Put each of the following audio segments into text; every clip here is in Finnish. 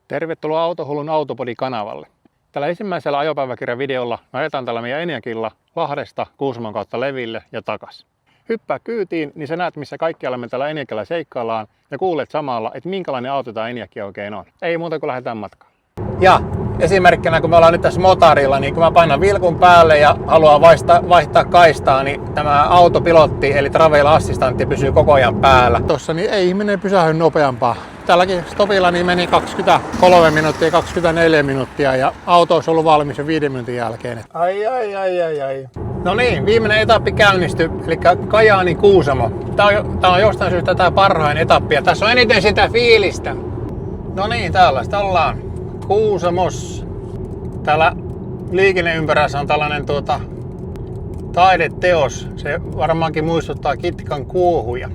Tervetuloa Autohullun Autopodi-kanavalle. Tällä ensimmäisellä ajopäiväkirjan videolla me ajetaan tällä meidän Enyaqilla Lahdesta Kuusamon kautta Leville ja takas. Hyppää kyytiin, niin sä näet missä kaikkialla me tällä Enyaqilla seikkaillaan ja kuulet samalla, että minkälainen auto tämä Enyaq oikein on. Ei muuta kuin lähdetään matkaan. Ja esimerkkinä kun me ollaan nyt tässä motarilla, niin kun mä painan vilkun päälle ja haluan vaihtaa kaistaa, niin tämä autopilotti eli travel assistantti pysyy koko ajan päällä. Tossa niin ei ihminen pysähdy nopeampaa. Tälläkin stopilla niin meni 23 minuuttia, 24 minuuttia ja auto olisi ollut valmis jo 5 minuutin jälkeen. Ai. No niin, viimeinen etappi käynnistyi, eli Kajaani Kuusamo. Tää on jostain syystä tää parhain etappi ja tässä on eniten sitä fiilistä. No niin, täällä sitä ollaan. Kuusamossa. Täällä liikenneympyrässä on tällainen taideteos. Se varmaankin muistuttaa Kitkan kuohuja.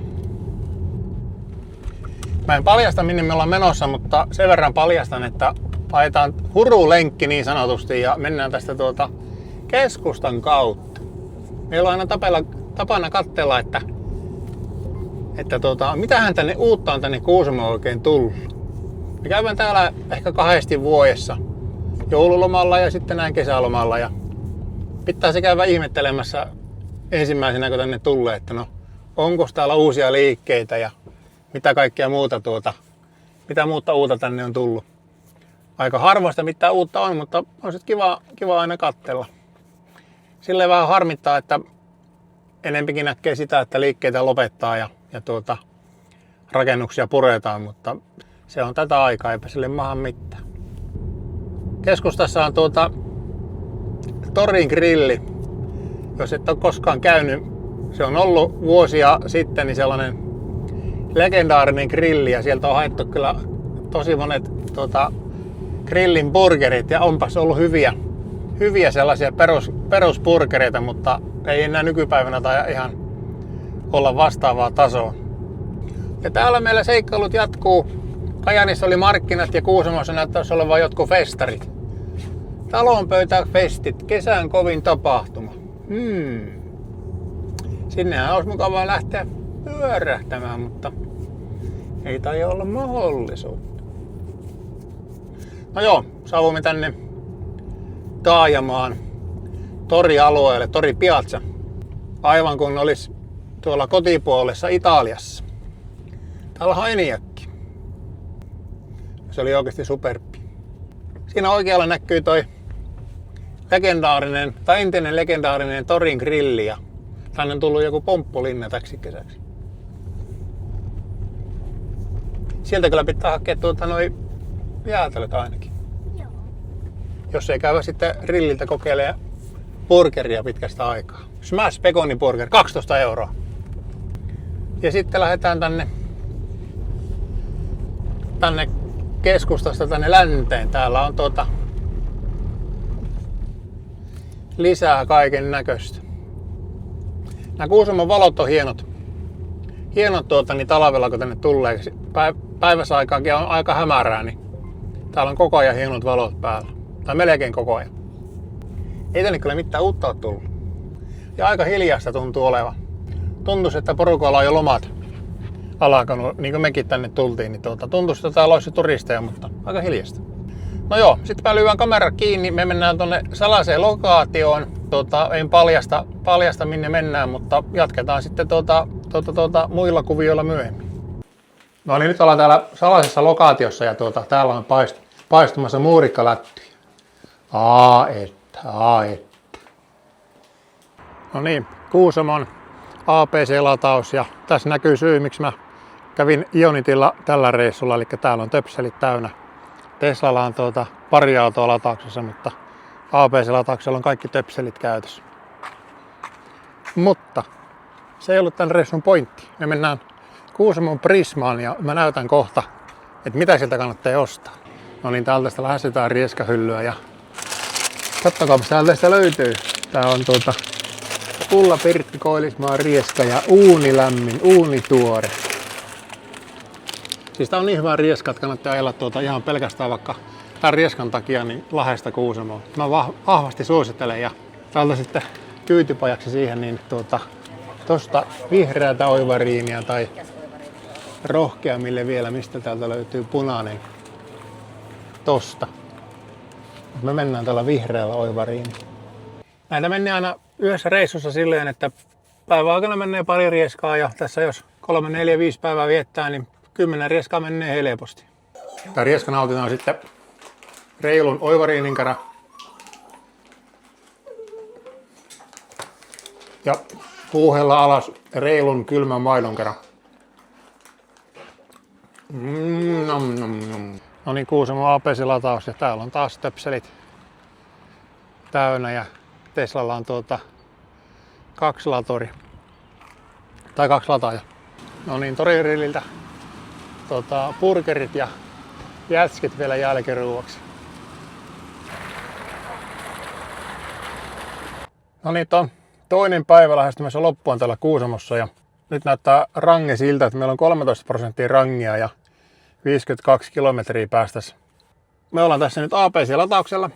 Mä en paljasta minne me ollaan menossa, mutta sen verran paljastan, että ajetaan hurulenkki niin sanotusti ja mennään tästä keskustan kautta. Meillä on aina tapana katsella, että mitähän tänne uutta on tänne Kuusamoon oikein tullut. Me käydään täällä ehkä 2 vuodessa, joululomalla ja sitten näin kesälomalla ja pitää se käydä ihmettelemässä ensimmäisenä kun tänne tulee, että no onko täällä uusia liikkeitä ja mitä kaikkea muuta mitä muuta uutta tänne on tullut. Aika harvoista mitä uutta on, mutta on sitten kiva aina katsella. Silleen vähän harmittaa, että enempikin näkee sitä, että liikkeitä lopettaa ja rakennuksia puretaan, mutta se on tätä aikaa, eipä sille maha mitään. Keskustassa on Torin grilli. Jos et ole koskaan käynyt, se on ollut vuosia sitten niin sellainen legendaarinen grilli ja sieltä on haettu kyllä tosi monet grillin burgerit ja onpas ollut hyviä sellaisia perusburgereita, mutta ei enää nykypäivänä tai ihan olla vastaavaa tasoa. Ja täällä meillä seikkailut jatkuu. Kajaanissa oli markkinat ja Kuusamossa näyttäisi olevan jotkut festarit. Talonpöytäfestit, kesän kovin tapahtuma. Sinnehän olisi mukavaa lähteä pyörähtämään, mutta ei taida olla mahdollisuutta. No joo, saavuimme tänne taajamaan torialueelle, Tori Piazza. Aivan kun olisi tuolla kotipuolessa Italiassa. Täällä on Enyaq. Se oli oikeasti superppi. Siinä oikealla näkyy toi legendaarinen, tai entinen legendaarinen Torin grilli ja tänne on tullut joku pomppulinna täksi kesäksi. Sieltä kyllä pitää hakea noi jäätelöt ainakin. Joo. Jos ei käydä sitten grilliltä kokeilemaan burgeria pitkästä aikaa. Smash Peconi Burger, 12 €. Ja sitten lähdetään tänne keskustasta tänne länteen. Täällä on lisää kaiken näköistä. Nämä Kuusamon valot on hienot niin talvella kun tänne tulee. Päiväsaikaakin on aika hämärää, niin täällä on koko ajan hienot valot päällä. Tai melkein koko ajan. Ei tänne kyllä mitään uutta ole tullut. Ja aika hiljaista tuntuu olevan. Tuntuisi, että porukalla on jo lomat alkanut, niin kuin mekin tänne tultiin, niin tuntuisi, että täällä olisi turisteja, mutta aika hiljasta. No joo, sitten mä lyön kamera kiinni, me mennään tonne salaiseen lokaatioon. En paljasta minne mennään, mutta jatketaan sitten muilla kuvioilla myöhemmin. No niin, nyt ollaan täällä salaisessa lokaatiossa ja täällä on paistumassa muurikkalättyjä. No niin, Kuusamon APC-lataus ja tässä näkyy syy, miksi mä kävin Ionitilla tällä reissulla, eli täällä on töpselit täynnä. Teslalla on pari autoa latauksessa, mutta APC-latauksella on kaikki töpselit käytössä. Mutta se ei ollut tämän reissun pointti. Me mennään Kuusamon Prismaan ja mä näytän kohta, että mitä sieltä kannattaa ostaa. No niin, täältä sitä lähestytään rieskahyllyä ja katsokaa, täältä sitä löytyy. Tää on Ulla Pirtti Koillismaan rieska ja uunilämmin, uunituore. Siis tää on niin hyvä rieska, että kannattaa ajella ihan pelkästään vaikka tämän rieskan takia niin Lahdesta Kuusamoon. Mä vahvasti suosittelen ja täältä sitten kyytipajaksi siihen niin tosta vihreätä oivariinia tai rohkea mille vielä, mistä täältä löytyy punainen. tosta. Me mennään tällä vihreällä oivariin. Näitä menee aina yhdessä reissussa silleen, että päivän aikana menee pari rieskaa ja tässä jos 3, 4, 5 päivää viettää, niin 10 rieskaa menee helposti. Tää rieska nautitaan sitten reilun oivariinin kerran. Ja puuhella alas reilun kylmän maidon kerran. No niin, Kuusamon APC-lataus ja täällä on taas töpselit täynnä ja Teslalla on 2 latori. Tai 2 lataajaa. No niin, Torigrilliltä burgerit ja jätskit vielä jälkiruuaksi. No niin, on toinen päivä lähestymässä loppuun täällä Kuusamossa ja nyt näyttää range siltä, että meillä on 13% rangia ja 52 kilometriä päästäisiin. Me ollaan tässä nyt APC-latauksella.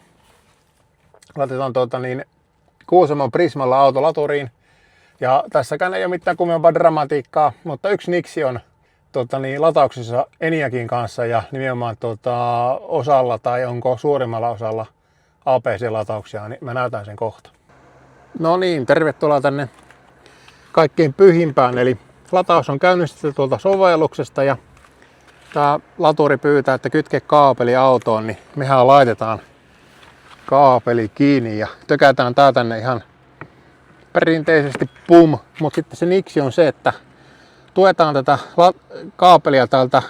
Laitetaan Kuusamon Prismalla autolaturiin. Ja tässäkään ei ole mitään kummempaa dramatiikkaa, mutta yksi niksi on latauksessa Eniakin kanssa ja nimenomaan osalla tai onko suurimmalla osalla APC-latauksia, niin mä näytän sen kohta. No niin, tervetuloa tänne kaikkein pyhimpään, eli lataus on käynnistetty tuolta sovelluksesta ja tää laturi pyytää, että kytke kaapeli autoon, niin mehän laitetaan kaapeli kiinni ja tökätään tää tänne ihan perinteisesti pum, mutta sitten se niksi on se, että tuetaan tätä kaapelia täältä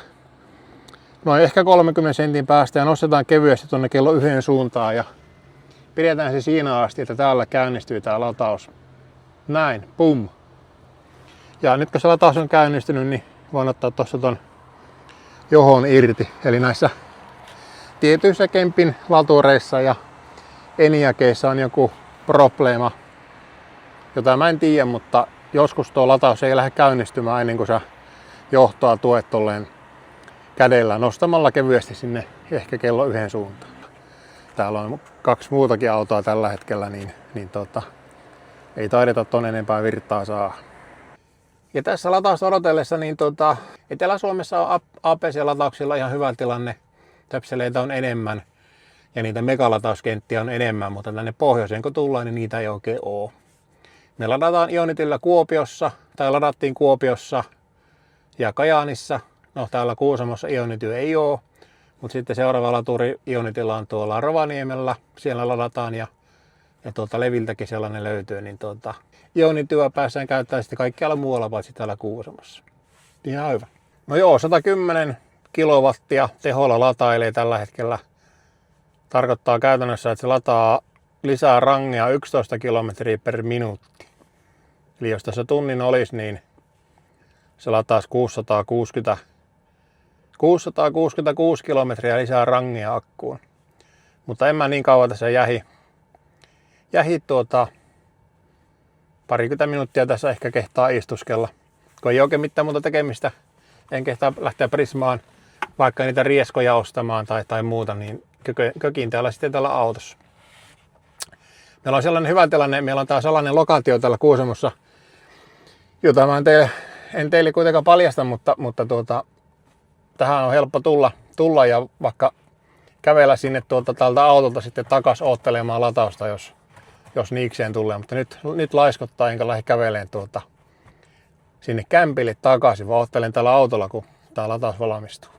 noin ehkä 30 sentin päästä ja nostetaan kevyesti tuonne kello 1 suuntaan ja pidetään se siinä asti, että täällä käynnistyy tää lataus. Näin, pum. Ja nyt kun se lataus on käynnistynyt, niin voin ottaa tuossa ton johon irti. Eli näissä tietyissä Kempin latureissa ja Eniakeissa on joku probleema, jota mä en tiedä, mutta joskus tuo lataus ei lähde käynnistymään ennen kuin sä johtoa tuet tolleen kädellä nostamalla kevyesti sinne ehkä kello 1 suuntaan. Täällä on 2 muutakin autoa tällä hetkellä, niin ei taideta ton enempää virtaa saa. Ja tässä latausta odotellessa, niin Etelä-Suomessa on APC-latauksilla ihan hyvä tilanne. Töpseleitä on enemmän ja niitä megalatauskenttiä on enemmän, mutta tänne pohjoiseen kun tullaan, niin niitä ei oikein oo. Me ladataan Ionitilla Kuopiossa, tai ladattiin Kuopiossa ja Kajaanissa. No täällä Kuusamossa Ionity ei oo, mutta sitten seuraava laturi Ionitilla on tuolla Rovaniemellä. Siellä ladataan ja tuolta Leviltäkin sellainen löytyy, niin Ionityä päässään käyttää sitten kaikkialla muualla paitsi täällä Kuusamossa. Ihan hyvä. No joo, 110 kilowattia teholla latailee tällä hetkellä. Tarkoittaa käytännössä, että se lataa lisää rangea 11 kilometriä per minuutti. Eli jos tässä tunnin olisi, niin se lataisi 666 kilometriä lisää rangea akkuun. Mutta en mä niin kauan tässä jähi parikymmentä minuuttia tässä ehkä kehtaa istuskella. Kun ei oikein mitään muuta tekemistä, en kehtaa lähteä Prismaan vaikka niitä rieskoja ostamaan tai muuta, niin kökin täällä sitten täällä autossa. Meillä on sellainen hyvä tilanne, meillä on tää sellainen lokaatio täällä Kuusamossa, jota mä en teille kuitenkaan paljasta, mutta tähän on helppo tulla ja vaikka kävellä sinne tältä autolta sitten takas oottelemaan latausta, jos niikseen tulee. Mutta nyt laiskottaa enkä lähde käveleen sinne kämpille takaisin, vaan oottelen tällä autolla, kun tää lataus valmistuu.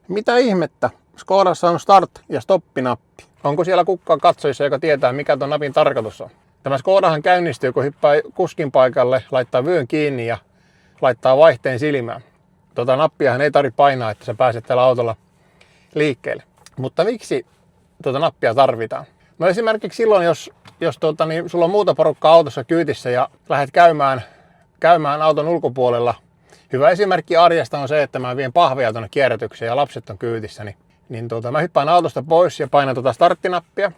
Mitä ihmettä? Skodassa on start- ja stoppinappi. Onko siellä kukaan katsojissa, joka tietää, mikä tuon napin tarkoitus on? Tämä Skodahan käynnistyy, kun hyppää kuskin paikalle, laittaa vyön kiinni ja laittaa vaihteen silmään. Nappiahan ei tarvitse painaa, että sä pääset tällä autolla liikkeelle. Mutta miksi nappia tarvitaan? No esimerkiksi silloin, jos sulla on muuta porukkaa autossa kyytissä ja lähdet käymään auton ulkopuolella. Hyvä esimerkki arjesta on se, että mä vien pahveja tuonne kierrätykseen ja lapset on kyytissä. Niin mä hyppään autosta pois ja painan starttinappia.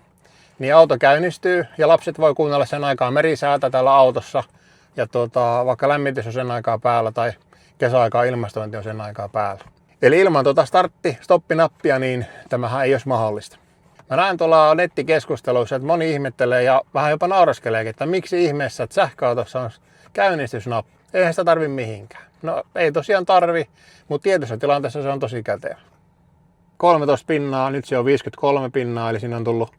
Niin auto käynnistyy ja lapset voi kuunnella sen aikaa merisäätä täällä autossa. Ja vaikka lämmitys on sen aikaa päällä tai kesäaikaa ilmastointi on sen aikaa päällä. Eli ilman startti-stoppinappia niin tämähän ei olisi mahdollista. Mä näen tuolla nettikeskusteluissa, että moni ihmettelee ja vähän jopa nauraskeleekin, että miksi ihmeessä, että sähköautossa on käynnistysnappi. Eihän sitä tarvi mihinkään. No ei tosiaan tarvi, mutta tietyssä tilanteessa se on tosi kätevä. 13 pinnaa, nyt se on 53 pinnaa, eli siinä on tullut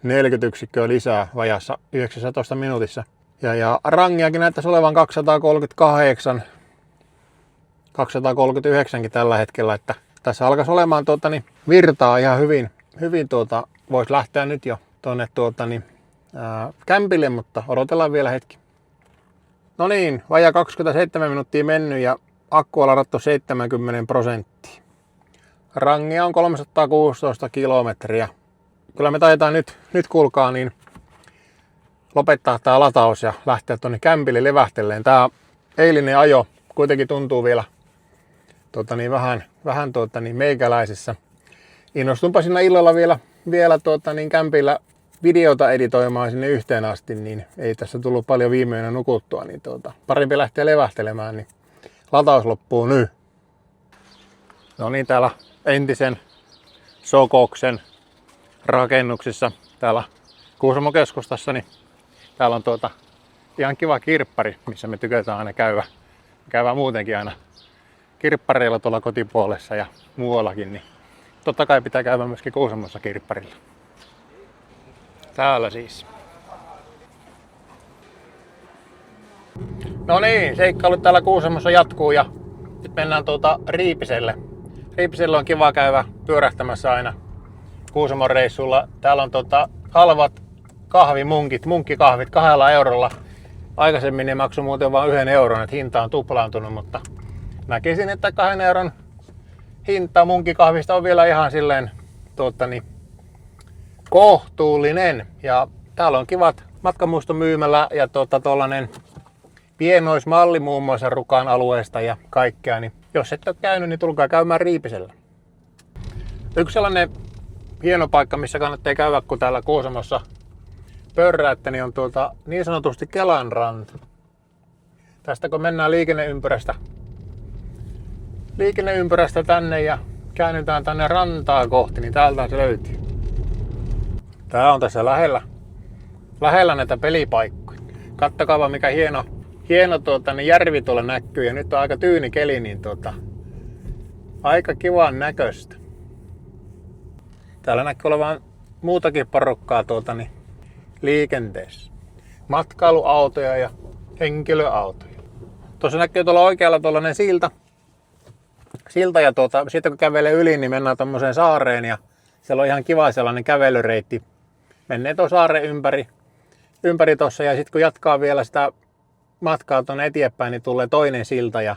40 yksikköä lisää vajassa 19 minuutissa. Ja rangiakin näyttäisi olevan 238, 239 tällä hetkellä, että tässä alkaisi olemaan virtaa ihan hyvin voisi lähteä nyt jo tuonne kämpille, mutta odotellaan vielä hetki. No niin, vajaa 27 minuuttia mennyt ja akku on ladattu 70%. Rangia on 316 kilometriä. Kyllä me taitaa nyt kuulkaa niin lopettaa tää lataus ja lähteä tuonne kämpille levähteleen. Tää eilinen ajo kuitenkin tuntuu vielä vähän meikäläisessä. Innostunpa siinä illalla vielä kämpillä videota editoimaan sinne yhteen asti, niin ei tässä tullut paljon viime yönä nukuttua, niin parempi lähteä levähtelemään, niin lataus loppuu nyt. No niin, täällä entisen Sokoksen rakennuksissa täällä Kuusamon keskustassa, niin täällä on ihan kiva kirppari, missä me tykätään aina käydä. Käydään muutenkin aina kirppareilla tuolla kotipuolessa ja muuallakin, niin totta kai pitää käydä myöskin Kuusamossa kirpparilla. Täällä siis. No niin, seikkailut täällä Kuusamossa jatkuu ja nyt mennään Riipiselle. Riipiselle on kiva käydä pyörähtämässä aina Kuusamon reissulla. Täällä on halvat munkkikahvit 2 eurolla. Aikaisemmin ne maksoi muuten vain 1 euron, että hinta on tuplaantunut, mutta näkisin, että 2 euron hinta munkkikahvista on vielä ihan silleen kohtuullinen. Ja täällä on kivat matkamuistomyymälä ja tollanen pienoismalli muun muassa Rukan alueesta ja kaikkea. Niin jos et ole käynyt, niin tulkaa käymään Riipisellä. Yksi sellainen hieno paikka, missä kannattaa käydä, kun täällä Kuusamossa pörräätte, niin on niin sanotusti Kelanranta. Tästä kun mennään liikenneympyrästä tänne ja käännytään tänne rantaa kohti, niin täältä se löytyy. Tää on tässä lähellä näitä pelipaikkoja. Kattokaa mikä hieno järvi tuolla näkyy ja nyt on aika tyyni keli, niin aika kivan näköistä. Täällä näkyy olevan muutakin porukkaa liikenteessä. Matkailuautoja ja henkilöautoja. Tuossa näkyy tuolla oikealla tuollainen silta ja siitä kun kävelee yli, niin mennään tommoseen saareen ja siellä on ihan kiva sellainen kävelyreitti. Menee tuon saaren ympäri tossa ja sitten kun jatkaa vielä sitä matkaa tuonne eteenpäin, niin tulee toinen silta ja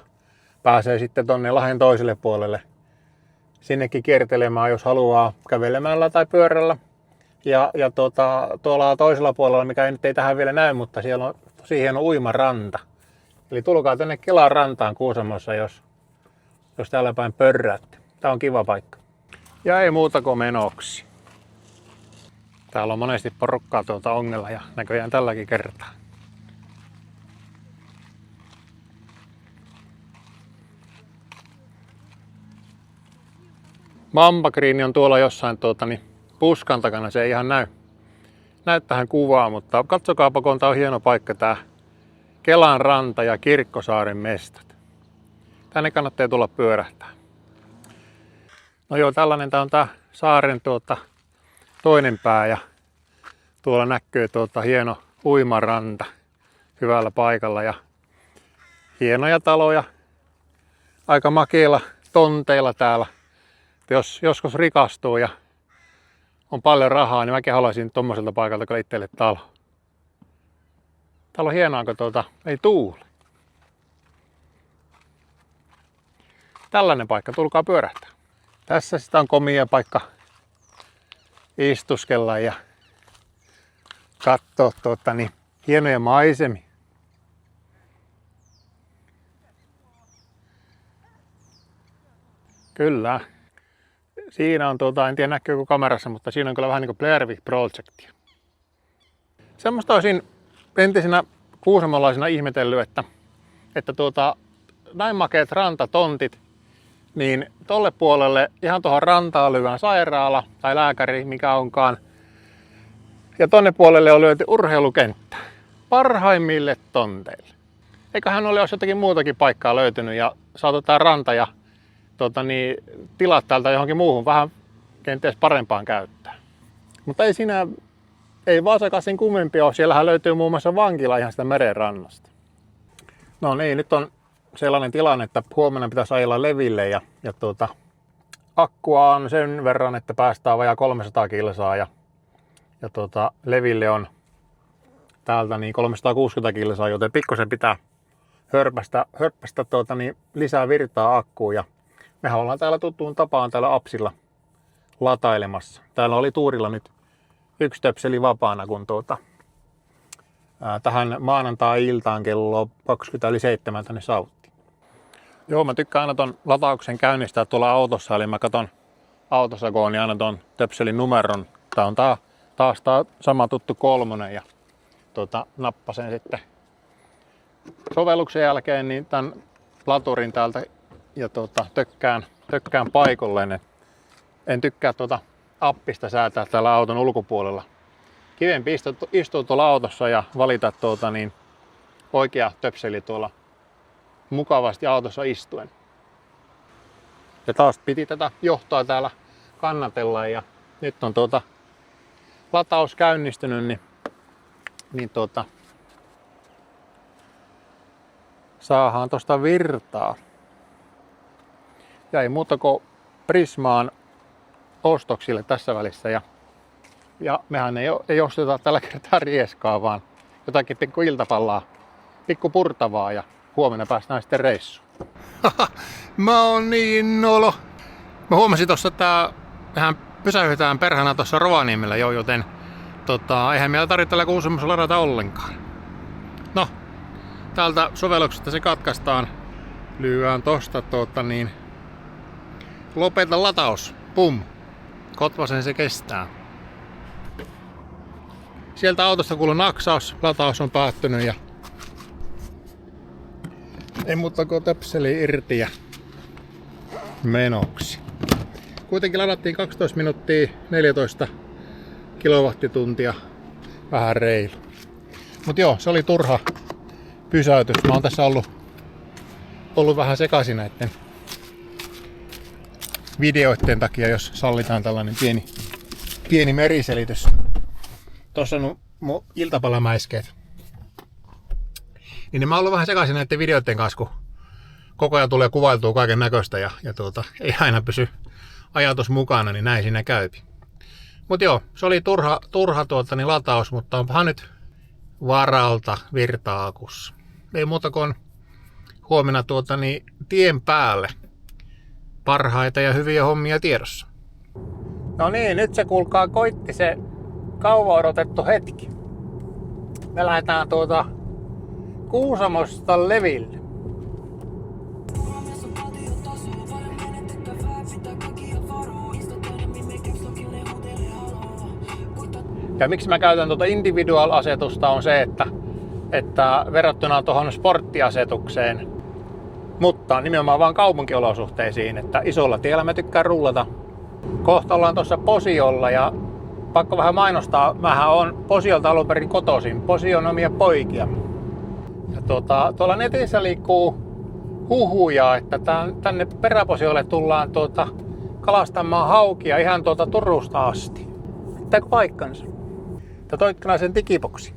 pääsee sitten tonne lahden toiselle puolelle sinnekin kiertelemään, jos haluaa kävelemällä tai pyörällä. Ja tuolla toisella puolella, mikä nyt ei tähän vielä näy, mutta siellä on tosi hieno uimaranta. Eli tulkaa tänne Kelan rantaan Kuusamossa, jos täällä päin pörräätte. Tää on kiva paikka. Ja ei muuta kuin menoksi. Täällä on monesti porukkaa ongella ja näköjään tälläkin kertaa. Mamba Green on tuolla jossain puskan takana, se ei ihan näy tähän kuvaan, mutta katsokaapa, kun tää on hieno paikka tää Kelan ranta ja Kirkkosaaren mestat. Tänne kannattaa tulla pyörähtää. No joo, tällainen tää on tää saaren toinen pää ja tuolla näkyy hieno uimaranta hyvällä paikalla ja hienoja taloja aika makeilla tonteilla täällä. Jos joskus rikastuu ja on paljon rahaa, niin mäkin haluaisin tommoselta paikalta kyllä itselle talo. Täällä on hienoa, kun ei tuule. Tällainen paikka, tulkaa pyörähtää. Tässä sitä on komia paikka istuskella ja katsoa hienoja maisemia. Kyllä. Siinä on en tiedä näkyykö kamerassa, mutta siinä on kyllä vähän niin kuin Blair Witch Projectia. Semmoista olisin entisenä kuusamolaisena ihmetellyt, että näin makeat rantatontit, niin tolle puolelle ihan tuohon rantaan lyödään sairaala tai lääkäri, mikä onkaan. Ja tonne puolelle on lyöty urheilukenttä parhaimmille tonteille. Eiköhän ole jos jotakin muutakin paikkaa löytynyt ja saatu tää ranta ja tilat täältä johonkin muuhun vähän kenties parempaan käyttää. Mutta ei Vaasakasin sen kummempia ole. Siellähän löytyy muun muassa vankila ihan sitä meren rannasta. No niin, nyt on sellainen tilanne, että huomenna pitäisi ajella leville ja akkua on sen verran, että päästään vajaa 300 kilsaa ja leville on täältä niin 360 kilsaa, joten pikkusen pitää hörpästä lisää virtaa akkuun. Ja mehän ollaan täällä tuttuun tapaan täällä Apsilla latailemassa. Täällä oli tuurilla nyt yksi töpseli vapaana, kun tähän maanantai-iltaan kello 20:07 tänne saavuttiin. Joo, mä tykkään aina ton latauksen käynnistää tuolla autossa, eli mä katon autossa, kun on, niin aina ton töpselin numeron. Tää on taas sama tuttu 3 ja nappasen sitten sovelluksen jälkeen niin tän laturin täältä ja tökkään paikalleen. En tykkää appista säätää täällä auton ulkopuolella. Kivempi istua tuolla autossa ja valita oikea töpseli tuolla mukavasti autossa istuen. Ja taas piti tätä johtoa täällä kannatella ja nyt on lataus käynnistynyt, niin saadaan tosta virtaa. Ja ei muuta kuin Prismaan ostoksille tässä välissä ja mehän ei osteta tällä kertaa rieskaa, vaan jotakin pikku iltapallaa, pikku purtavaa ja huomenna päästään sitten reissuun. Mä oon niin nolo. Mä huomasin tossa, että mehän pysähytään perhana tuossa Rovaniemellä jo, joten eihän meillä tarvitse tällä Kuusamossa ladata ollenkaan. No, täältä sovelluksesta se katkaistaan. Lyöään tosta lopeta lataus. Pum. Kotvasen se kestää. Sieltä autosta kuuluu naksaus, lataus on päättynyt ja ei muuta kuin töpseli irti ja menoksi. Kuitenkin ladattiin 12 minuuttia 14 kilowattituntia, vähän reilu. Mut joo, se oli turha pysäytys. Mä oon tässä ollut vähän sekaisin näitten videoiden takia, jos sallitaan tällainen pieni meriselitys. Tuossa on mun iltapalamäiskeet. Niin mä oon ollut vähän sekaisin näiden videoiden kanssa, kun koko ajan tulee kuvailtua kaiken näköistä ja ei aina pysy ajatus mukana, niin näin siinä käypi. Mut joo, se oli turha lataus, mutta onpahan nyt varalta virtaa akussa. Ei muuta kuin huomenna tien päälle. Parhaita ja hyviä hommia tiedossa. No niin, nyt se kuulkaa koitti se kauan odotettu hetki. Me lähdetään Kuusamosta leville. Ja miksi mä käytän individual-asetusta on se, että verrattuna tuohon sporttiasetukseen, mutta nimenomaan vaan kaupunkiolosuhteisiin, että isolla tiellä mä tykkään rullata. Kohta ollaan tuossa Posiolla ja pakko vähän mainostaa, mähän on Posiolta alun perin kotoisin, Posion omia poikia. Ja tuolla netissä liikkuu huhuja, että tänne Peräposiolle tullaan kalastamaan haukia ihan Turusta asti. Pitääkö paikkansa? Toitkana sen digiboksi.